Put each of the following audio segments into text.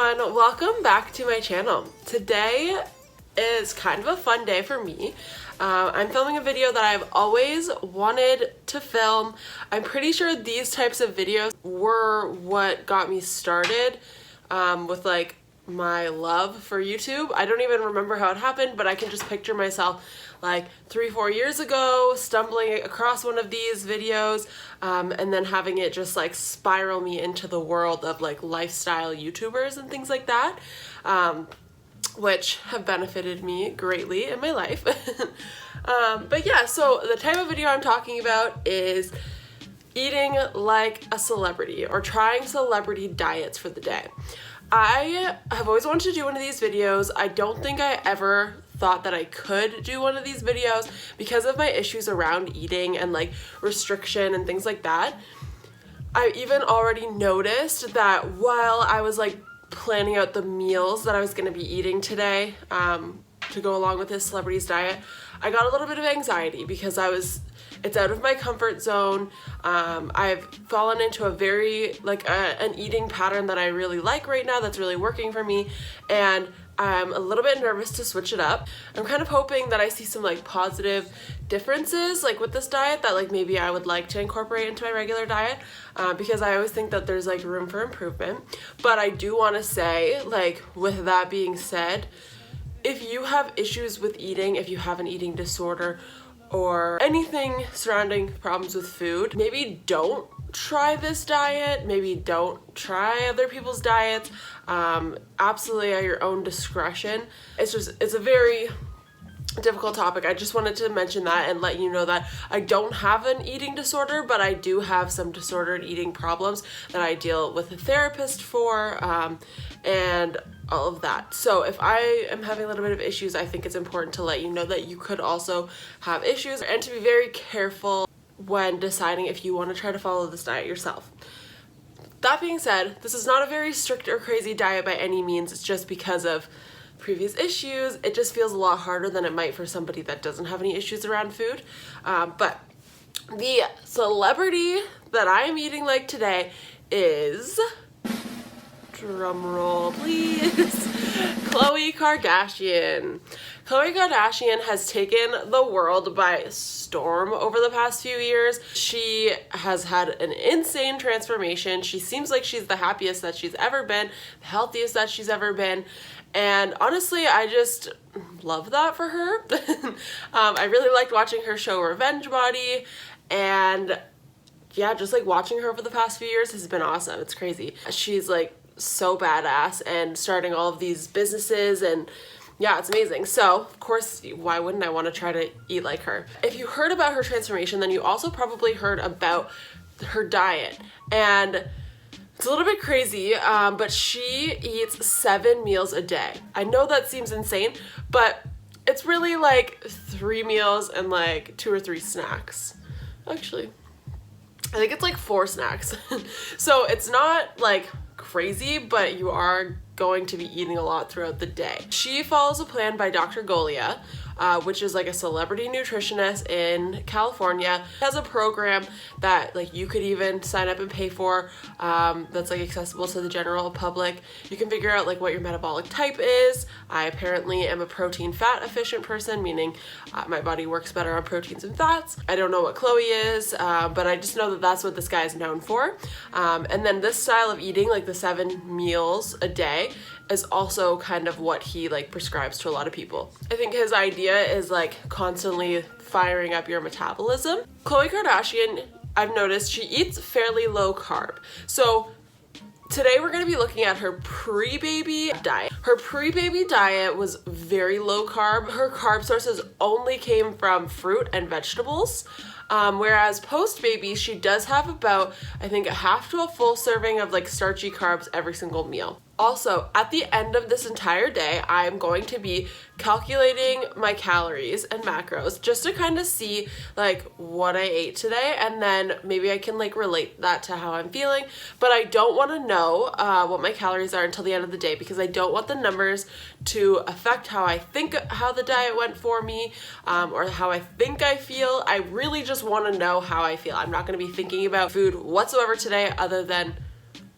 everyone, welcome back to my channel. Today is kind of a fun day for me. I'm filming a video that I've always wanted to film. I'm pretty sure these types of videos were what got me started with like my love for YouTube. I don't even remember how it happened, but I can just picture myself like 3-4 years ago stumbling across one of these videos and then having it just like spiral me into the world of like lifestyle YouTubers and things like that, which have benefited me greatly in my life. But yeah, so the type of video I'm talking about is eating like a celebrity or trying celebrity diets for the day. I have always wanted to do one of these videos. I don't think I ever thought that I could do one of these videos because of my issues around eating and like restriction and things like that. I even already noticed that while I was like planning out the meals that I was going to be eating today to go along with this celebrity's diet, I got a little bit of anxiety because it's out of my comfort zone. I've fallen into a very an eating pattern that I really like right now that's really working for me, and I'm a little bit nervous to switch it up. I'm kind of hoping that I see some like positive differences like with this diet that like maybe I would like to incorporate into my regular diet because I always think that there's like room for improvement. But I do want to say, like, with that being said, if you have issues with eating, if you have an eating disorder or anything surrounding problems with food, maybe don't try this diet, maybe don't try other people's diets, absolutely at your own discretion. It's a very difficult topic. I just wanted to mention that and let you know that I don't have an eating disorder, but I do have some disordered eating problems that I deal with a therapist for, and all of that. So if I am having a little bit of issues, I think it's important to let you know that you could also have issues and to be very careful when deciding if you want to try to follow this diet yourself. That being said, this is not a very strict or crazy diet by any means. It's just because of previous issues. It just feels a lot harder than it might for somebody that doesn't have any issues around food. But the celebrity that I am eating like today is, drum roll please, Khloe Kardashian. Khloe Kardashian has taken the world by storm over the past few years. She has had an insane transformation. She seems like she's the happiest that she's ever been, the healthiest that she's ever been. And honestly, I just love that for her. I really liked watching her show Revenge Body, and yeah, just like watching her over the past few years has been awesome. It's crazy. She's like so badass and starting all of these businesses, and yeah, it's amazing. So of course, why wouldn't I want to try to eat like her? If you heard about her transformation, then you also probably heard about her diet, and it's a little bit crazy, but she eats 7 meals a day. I know that seems insane, but it's really like 3 meals and like 2 or 3 snacks. Actually, I think it's like 4 snacks. So it's not like crazy, but you are going to be eating a lot throughout the day. She follows a plan by Dr. Golia, which is like a celebrity nutritionist in California. It has a program that like you could even sign up and pay for, that's like accessible to the general public. You can figure out like what your metabolic type is. I apparently am a protein fat efficient person, meaning my body works better on proteins and fats. I don't know what Khloe is, but I just know that that's what this guy is known for. And then this style of eating, like the 7 meals a day, is also kind of what he like prescribes to a lot of people. I think his idea is like constantly firing up your metabolism. Khloe Kardashian, I've noticed she eats fairly low carb. So today we're going to be looking at her pre-baby diet. Her pre-baby diet was very low carb. Her carb sources only came from fruit and vegetables. Whereas post-baby, she does have about, I think, a half to a full serving of like starchy carbs every single meal. Also, at the end of this entire day, I'm going to be calculating my calories and macros just to kind of see like what I ate today, and then maybe I can like relate that to how I'm feeling. But I don't want to know what my calories are until the end of the day because I don't want the numbers to affect how I think how the diet went for me, or how I think I feel. I really just want to know how I feel. I'm not going to be thinking about food whatsoever today other than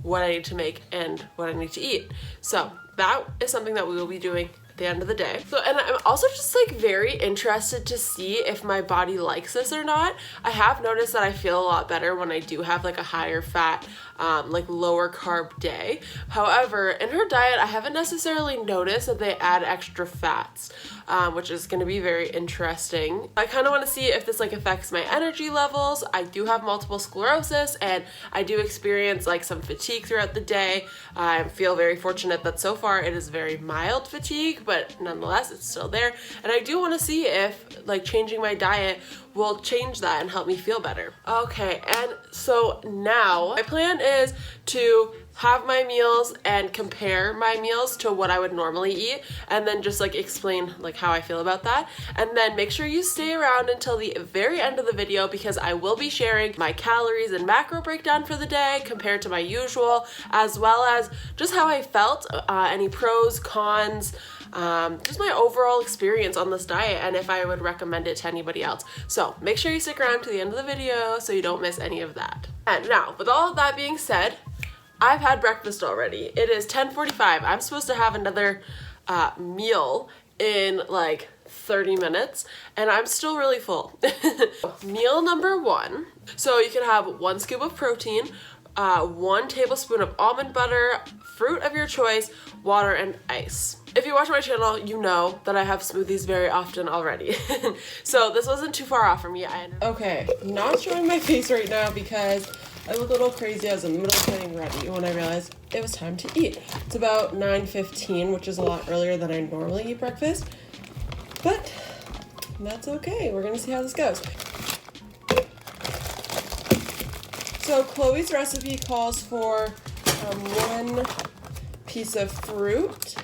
what I need to make and what I need to eat. So that is something that we will be doing the end of the day. So, and I'm also just like very interested to see if my body likes this or not. I have noticed that I feel a lot better when I do have like a higher fat, like lower carb day. However, in her diet, I haven't necessarily noticed that they add extra fats, which is going to be very interesting. I kind of want to see if this like affects my energy levels. I do have multiple sclerosis and I do experience like some fatigue throughout the day. I feel very fortunate that so far it is very mild fatigue, but nonetheless it's still there. And I do want to see if like changing my diet will change that and help me feel better. Okay, and so now my plan is to have my meals and compare my meals to what I would normally eat, and then just like explain like how I feel about that. And then make sure you stay around until the very end of the video, because I will be sharing my calories and macro breakdown for the day compared to my usual, as well as just how I felt, any pros, cons, just my overall experience on this diet, and if I would recommend it to anybody else. So make sure you stick around to the end of the video so you don't miss any of that. And now, with all of that being said, I've had breakfast already. It is 10:45. I'm supposed to have another meal in like 30 minutes, and I'm still really full. Meal number one. So you can have 1 scoop of protein, 1 tablespoon of almond butter, fruit of your choice, water, and ice. If you watch my channel, you know that I have smoothies very often already. So this wasn't too far off for me. Okay, not showing my face right now because I look a little crazy. I was in the middle of getting ready when I realized it was time to eat. It's about 9:15, which is a lot earlier than I normally eat breakfast, but that's okay. We're gonna see how this goes. So Khloe's recipe calls for 1 piece of fruit.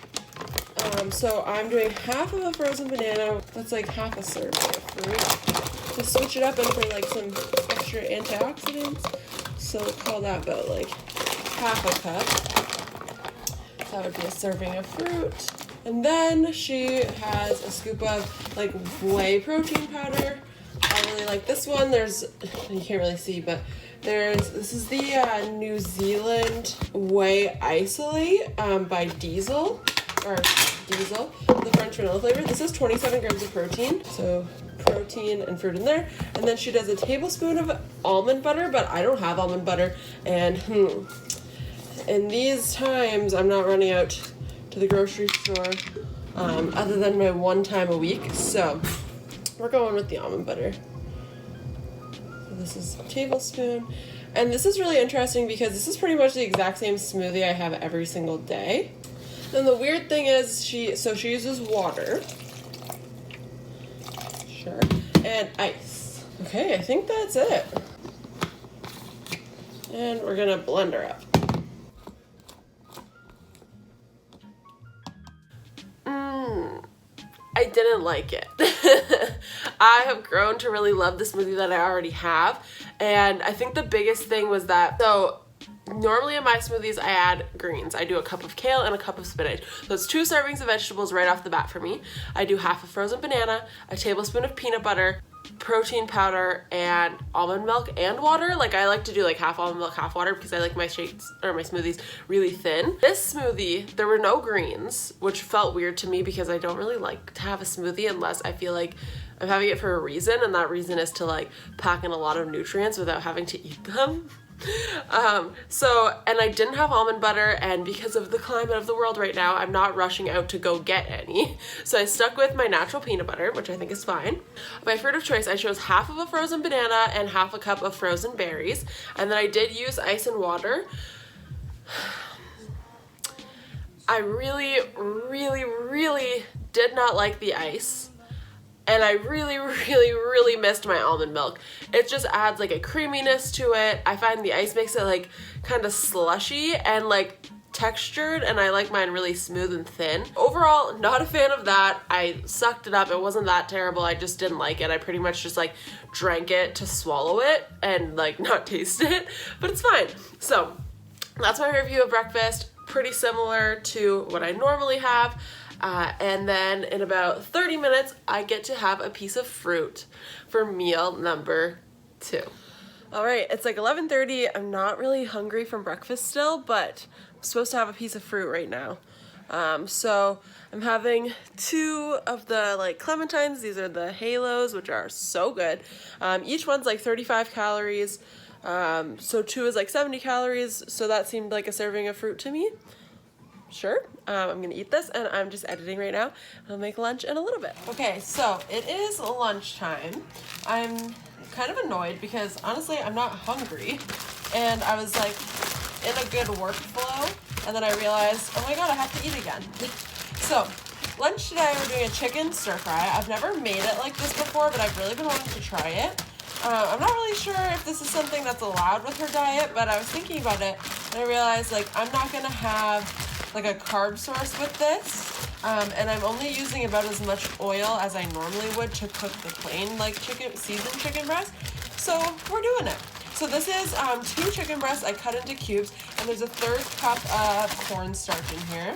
So I'm doing half of a frozen banana. That's like half a serving of fruit. To switch it up and for like some extra antioxidants. So we'll call that about like half a cup. That would be a serving of fruit. And then she has a scoop of like whey protein powder. I really like this one. You can't really see, but this is the New Zealand Whey Isolate by Diesel, the French vanilla flavor. This is 27 grams of protein, so protein and fruit in there. And then she does a tablespoon of almond butter, but I don't have almond butter, and in these times I'm not running out to the grocery store other than my 1 time a week, so we're going with the almond butter. So this is a tablespoon, and this is really interesting because this is pretty much the exact same smoothie I have every single day. Then the weird thing is she uses water, sure, and ice. Okay, I think that's it. And we're gonna blend her up. I didn't like it. I have grown to really love the smoothie that I already have, and I think the biggest thing was that, so normally in my smoothies I add greens. I do a cup of kale and a cup of spinach. So it's 2 servings of vegetables right off the bat for me. I do half a frozen banana, a tablespoon of peanut butter, protein powder, and almond milk and water. Like I like to do like half almond milk, half water, because I like my shakes or my smoothies really thin. This smoothie, there were no greens, which felt weird to me because I don't really like to have a smoothie unless I feel like I'm having it for a reason, and that reason is to like pack in a lot of nutrients without having to eat them. And I didn't have almond butter, and because of the climate of the world right now, I'm not rushing out to go get any. So I stuck with my natural peanut butter, which I think is fine. My fruit of choice, I chose half of a frozen banana and half a cup of frozen berries. And then I did use ice and water. I really, really, really did not like the ice. And I really, really, really missed my almond milk. It just adds like a creaminess to it. I find the ice makes it like kind of slushy and like textured, and I like mine really smooth and thin. Overall, not a fan of that. I sucked it up. It wasn't that terrible. I just didn't like it. I pretty much just like drank it to swallow it and like not taste it, but it's fine. So that's my review of breakfast. Pretty similar to what I normally have. And then in about 30 minutes, I get to have a piece of fruit for meal number 2. All right, it's like 11:30. I'm not really hungry from breakfast still, but I'm supposed to have a piece of fruit right now. So I'm having 2 of the like clementines. These are the halos, which are so good. Each one's like 35 calories. So 2 is like 70 calories. So that seemed like a serving of fruit to me. Sure. I'm gonna eat this, and I'm just editing right now. I'll make lunch in a little bit. Okay, so it is lunchtime. I'm kind of annoyed because honestly I'm not hungry, and I was like in a good workflow, and then I realized, oh my god, I have to eat again. So lunch today, we're doing a chicken stir fry. I've never made it like this before, but I've really been wanting to try it. I'm not really sure if this is something that's allowed with her diet, but I was thinking about it, and I realized like I'm not gonna have like a carb source with this, and I'm only using about as much oil as I normally would to cook the plain like seasoned chicken breast. So we're doing it. So this is 2 chicken breasts I cut into cubes, and there's a 1/3 cup of cornstarch in here.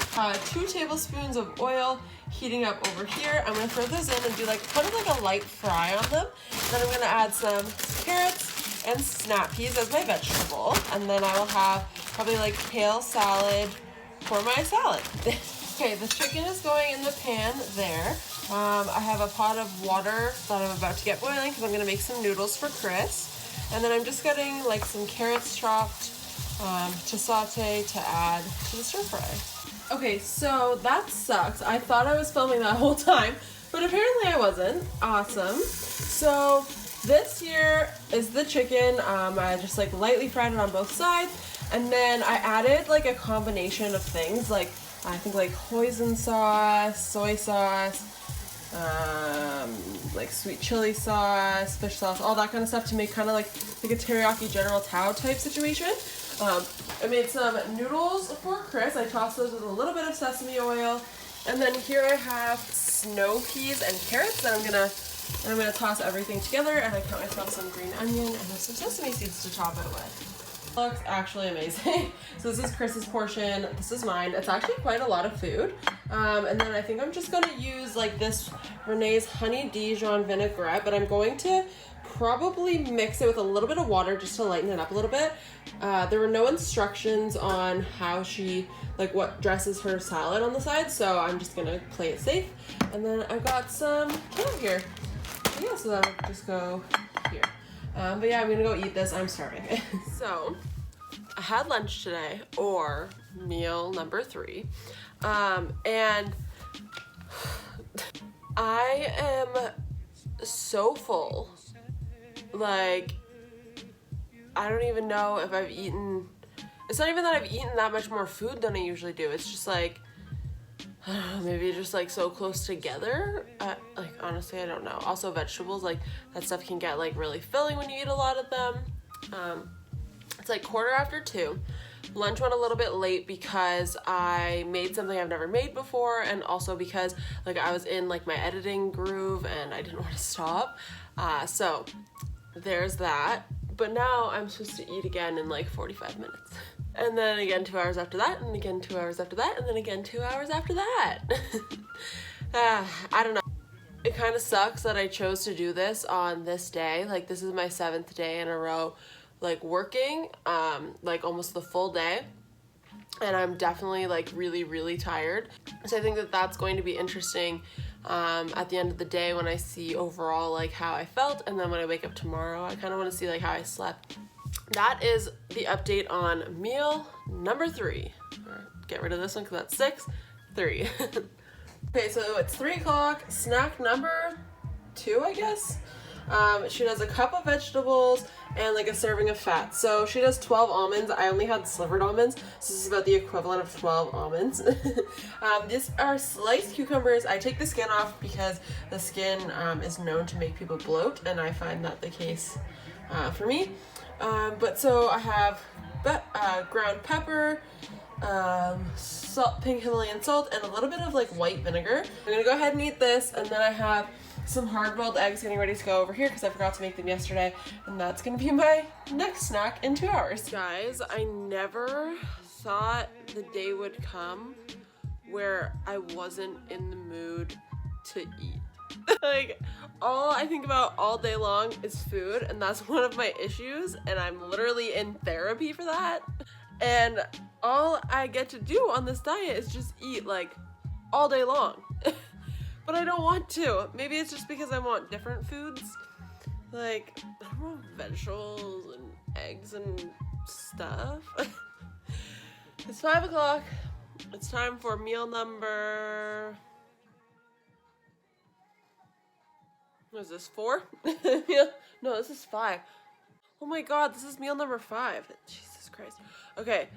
2 tablespoons of oil heating up over here. I'm gonna throw those in and do like kind of like a light fry on them. Then I'm gonna add some carrots and snap peas as my vegetable, and then I will have probably like kale salad for my salad. Okay, the chicken is going in the pan there. I have a pot of water that I'm about to get boiling because I'm gonna make some noodles for Chris. And then I'm just getting like some carrots chopped to saute to add to the stir fry. Okay, so that sucks. I thought I was filming that whole time, but apparently I wasn't. Awesome. So this here is the chicken. I just like lightly fried it on both sides. And then I added like a combination of things, like I think like hoisin sauce, soy sauce, like sweet chili sauce, fish sauce, all that kind of stuff to make kind of like a teriyaki General Tao type situation. I made some noodles for Chris. I tossed those with a little bit of sesame oil. And then here I have snow peas and carrots that I'm gonna toss everything together, and I cut myself some green onion and have some sesame seeds to top it with. Looks actually amazing. So this is Chris's portion, this is mine. It's actually quite a lot of food. And then I think I'm just gonna use like this Renee's Honey Dijon vinaigrette, but I'm going to probably mix it with a little bit of water just to lighten it up a little bit. There were no instructions on how she, like what dresses her salad on the side, so I'm just gonna play it safe. And then I've got some kale here. Yeah, so that'll just go here. But yeah, I'm gonna go eat this. I'm starving. So, I had lunch today, or meal number 3, and I am so full. Like, I don't even know if I've eaten. It's not even that I've eaten that much more food than I usually do. It's just like, I don't know, maybe just like so close together. Like honestly, I don't know. Also vegetables, like that stuff can get like really filling when you eat a lot of them. It's like 2:15. Lunch went a little bit late because I made something I've never made before, and also because like I was in like my editing groove and I didn't want to stop. So there's that. But now I'm supposed to eat again in like 45 minutes. And then again 2 hours after that, and again 2 hours after that, and then again 2 hours after that. I don't know. It kind of sucks that I chose to do this on this day. Like this is my 7th day in a row, like working, like almost the full day. And I'm definitely like really, really tired. So I think that that's going to be interesting at the end of the day when I see overall like how I felt. And then when I wake up tomorrow, I kind of want to see like how I slept. That is the update on meal number 3. Get rid of this one because that's 6, 3. Okay, so it's 3 o'clock. Snack number 2, I guess. She does a cup of vegetables and like a serving of fat. So she does 12 almonds. I only had slivered almonds, so this is about the equivalent of 12 almonds. These are sliced cucumbers. I take the skin off because the skin is known to make people bloat, and I find that the case for me. But so I have ground pepper, salt, pink Himalayan salt, and a little bit of like white vinegar. I'm gonna go ahead and eat this, and then I have some hard-boiled eggs getting ready to go over here because I forgot to make them yesterday, and that's gonna be my next snack in 2 hours. Guys, I never thought the day would come where I wasn't in the mood to eat. Like, all I think about all day long is food, and that's one of my issues, and I'm literally in therapy for that. And all I get to do on this diet is just eat like all day long. But I don't want to. Maybe it's just because I want different foods. Like, I don't want vegetables and eggs and stuff. It's 5 o'clock. It's time for meal number... What is this, 4? No, this is 5. Oh my god, this is meal number 5. Jesus Christ. Okay,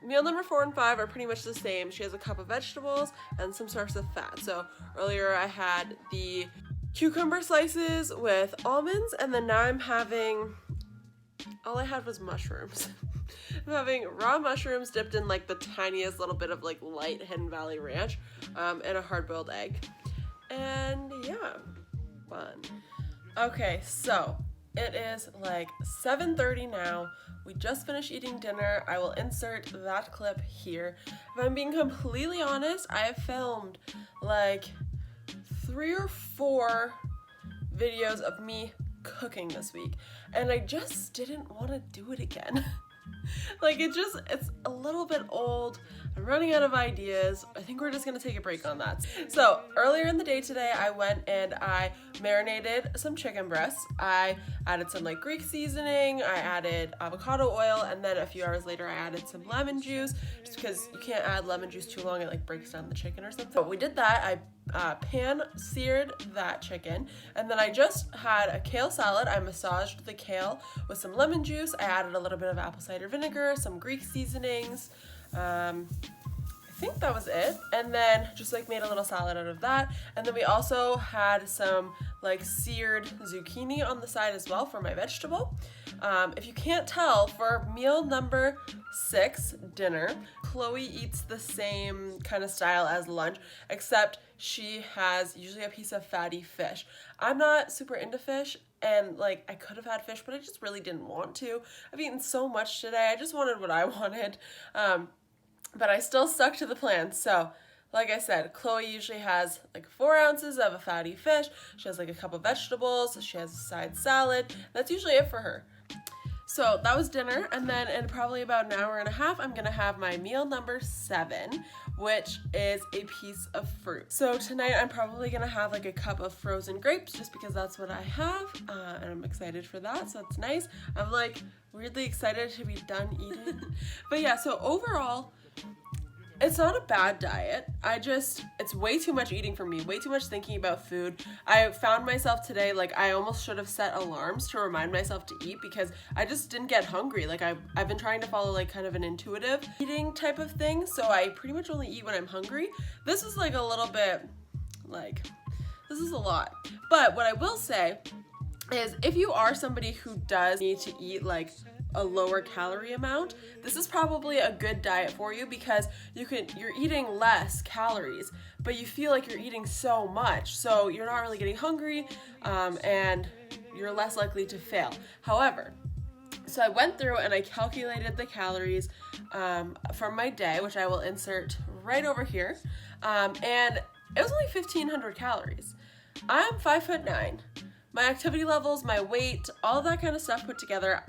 meal number 4 and 5 are pretty much the same. She has a cup of vegetables and some source of fat. So earlier I had the cucumber slices with almonds, and then now I'm having, all I had was mushrooms. I'm having raw mushrooms dipped in like the tiniest little bit of like light Hidden Valley Ranch, and a hard-boiled egg. And yeah, fun. Okay, so it is like 7:30 now. We just finished eating dinner. I will insert that clip here. If I'm being completely honest, I have filmed like 3 or 4 videos of me cooking this week, and I just didn't want to do it again. Like, it's a little bit old. I'm running out of ideas. I think we're just gonna take a break on that. So earlier in the day today, I went and I marinated some chicken breasts. I added some like Greek seasoning, I added avocado oil, and then a few hours later I added some lemon juice, just because you can't add lemon juice too long, it like breaks down the chicken or something. But we did that. I pan seared that chicken, and then I just had a kale salad. I massaged the kale with some lemon juice. I added a little bit of apple cider vinegar, some Greek seasonings. I think that was it, and then just like made a little salad out of that. And then we also had some like seared zucchini on the side as well for my vegetable. If you can't tell, for meal number 6, dinner, Khloe eats the same kind of style as lunch, except she has usually a piece of fatty fish. I'm not super into fish, and like I could have had fish, but I just really didn't want to. I've eaten so much today, I just wanted what I wanted. But I still stuck to the plan. So like I said, Khloe usually has like 4 ounces of a fatty fish. She has like a cup of vegetables. She has a side salad. That's usually it for her. So that was dinner, and then in probably about an hour and a half, I'm gonna have my meal number 7, which is a piece of fruit. So tonight I'm probably gonna have like a cup of frozen grapes, just because that's what I have, and I'm excited for that, so it's nice. I'm like weirdly excited to be done eating. But yeah, so overall, it's not a bad diet. It's way too much eating for me, way too much thinking about food. I found myself today, like I almost should have set alarms to remind myself to eat, because I just didn't get hungry. Like I've been trying to follow like kind of an intuitive eating type of thing, so I pretty much only eat when I'm hungry. This is like a little bit, like, this is a lot. But what I will say is, if you are somebody who does need to eat like a lower calorie amount, this is probably a good diet for you, because you're eating less calories, but you feel like you're eating so much, so you're not really getting hungry, and you're less likely to fail. However, so I went through and I calculated the calories from my day, which I will insert right over here, and it was only 1,500 calories. I'm 5'9". My activity levels, my weight, all that kind of stuff put together,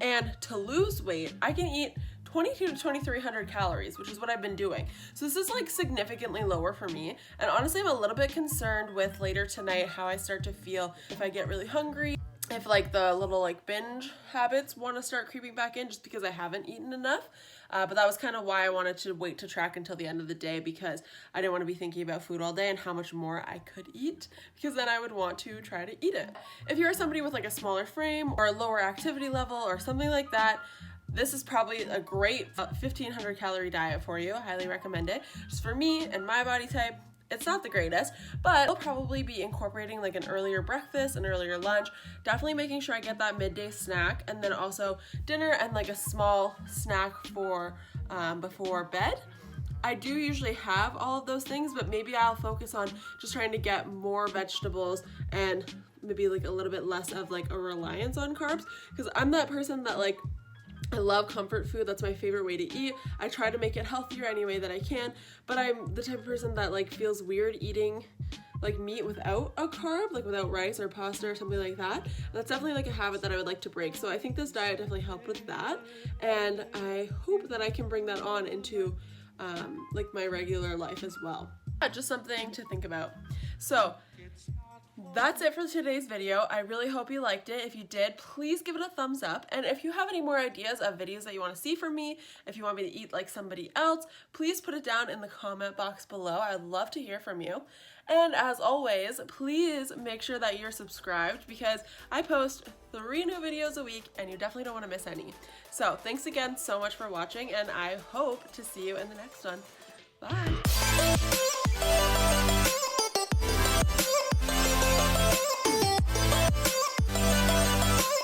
and to lose weight, I can eat 2,200 to 2,300 calories, which is what I've been doing. So this is like significantly lower for me. And honestly, I'm a little bit concerned with later tonight how I start to feel if I get really hungry, if like the little like binge habits want to start creeping back in, just because I haven't eaten enough. But that was kind of why I wanted to wait to track until the end of the day, because I didn't want to be thinking about food all day and how much more I could eat, because then I would want to try to eat it. If you're somebody with like a smaller frame or a lower activity level or something like that, this is probably a great 1,500 calorie diet for you. I highly recommend it. Just for me and my body type, it's not the greatest, but I'll probably be incorporating like an earlier breakfast, an earlier lunch, definitely making sure I get that midday snack, and then also dinner and like a small snack for before bed. I do usually have all of those things, but maybe I'll focus on just trying to get more vegetables and maybe like a little bit less of like a reliance on carbs, because I'm that person that like, I love comfort food. That's my favorite way to eat. I try to make it healthier any way that I can, but I'm the type of person that like feels weird eating like meat without a carb, like without rice or pasta or something like that. And that's definitely like a habit that I would like to break. So I think this diet definitely helped with that. And I hope that I can bring that on into like my regular life as well. Just something to think about. So that's it for today's video. I really hope you liked it. If you did, please give it a thumbs up. And if you have any more ideas of videos that you want to see from me, if you want me to eat like somebody else, please put it down in the comment box below. I'd love to hear from you. And as always, please make sure that you're subscribed because I post 3 new videos a week and you definitely don't want to miss any. So thanks again so much for watching, and I hope to see you in the next one. Bye!